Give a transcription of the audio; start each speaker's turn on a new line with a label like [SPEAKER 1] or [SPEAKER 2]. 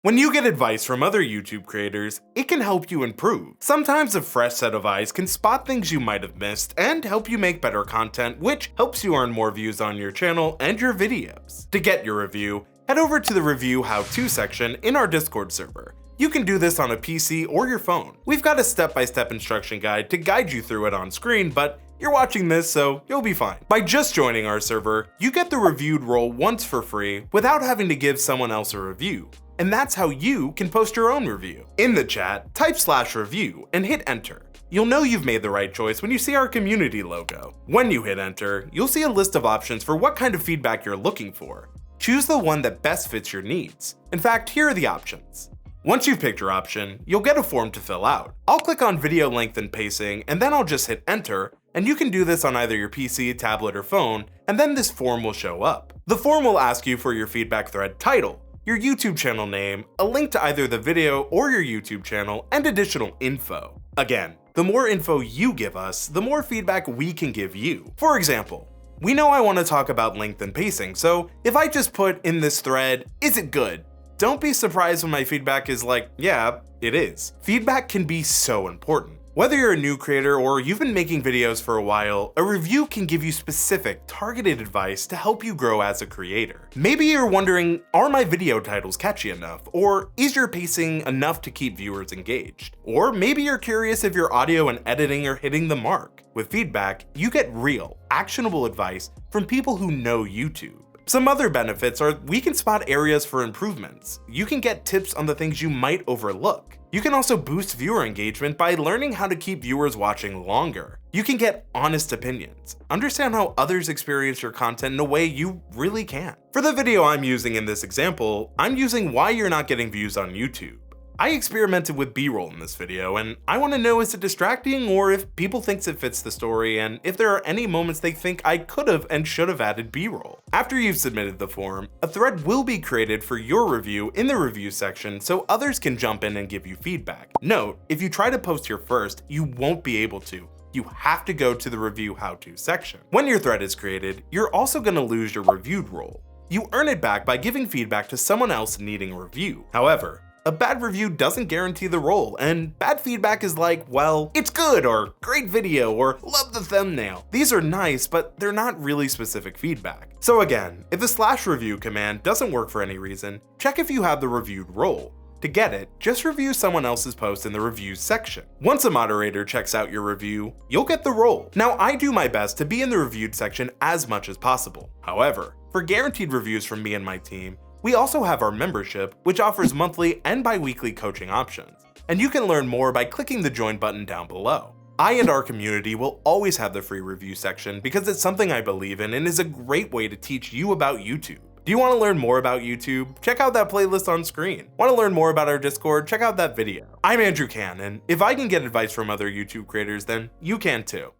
[SPEAKER 1] When you get advice from other YouTube creators, it can help you improve. Sometimes a fresh set of eyes can spot things you might have missed and help you make better content, which helps you earn more views on your channel and your videos. To get your review, head over to the review how-to section in our Discord server. You can do this on a PC or your phone. We've got a step-by-step instruction guide to guide you through it on screen, but you're watching this, so you'll be fine. By just joining our server, you get the reviewed role once for free without having to give someone else a review. And that's how you can post your own review. In the chat, type /review and hit enter. You'll know you've made the right choice when you see our community logo. When you hit enter, you'll see a list of options for what kind of feedback you're looking for. Choose the one that best fits your needs. In fact, here are the options. Once you've picked your option, you'll get a form to fill out. I'll click on video length and pacing, and then I'll just hit enter, and you can do this on either your PC, tablet, or phone, and then this form will show up. The form will ask you for your feedback thread title, your YouTube channel name, a link to either the video or your YouTube channel, and additional info. Again, the more info you give us, the more feedback we can give you. For example, we know I want to talk about length and pacing, so if I just put in this thread, is it good? Don't be surprised when my feedback is like, yeah, it is. Feedback can be so important. Whether you're a new creator or you've been making videos for a while, a review can give you specific, targeted advice to help you grow as a creator. Maybe you're wondering, are my video titles catchy enough? Or is your pacing enough to keep viewers engaged? Or maybe you're curious if your audio and editing are hitting the mark. With feedback, you get real, actionable advice from people who know YouTube. Some other benefits are we can spot areas for improvements. You can get tips on the things you might overlook. You can also boost viewer engagement by learning how to keep viewers watching longer. You can get honest opinions, understand how others experience your content in a way you really can't. For the video I'm using in this example, I'm using why you're not getting views on YouTube. I experimented with B-roll in this video, and I want to know is it distracting or if people think it fits the story and if there are any moments they think I could have and should have added B-roll. After you've submitted the form, a thread will be created for your review in the review section so others can jump in and give you feedback. Note, if you try to post here first, you won't be able to. You have to go to the review how-to section. When your thread is created, you're also going to lose your reviewed role. You earn it back by giving feedback to someone else needing a review. However, a bad review doesn't guarantee the role, and bad feedback is like, well, it's good, or great video, or love the thumbnail. These are nice, but they're not really specific feedback. So again, if the /review command doesn't work for any reason, check if you have the reviewed role. To get it, just review someone else's post in the reviews section. Once a moderator checks out your review, you'll get the role. Now, I do my best to be in the reviewed section as much as possible. However, for guaranteed reviews from me and my team, we also have our membership, which offers monthly and bi-weekly coaching options, and you can learn more by clicking the join button down below. I and our community will always have the free review section because it's something I believe in and is a great way to teach you about YouTube. Do you want to learn more about YouTube? Check out that playlist on screen. Want to learn more about our Discord? Check out that video. I'm Andrew Can, and if I can get advice from other YouTube creators, then you can too.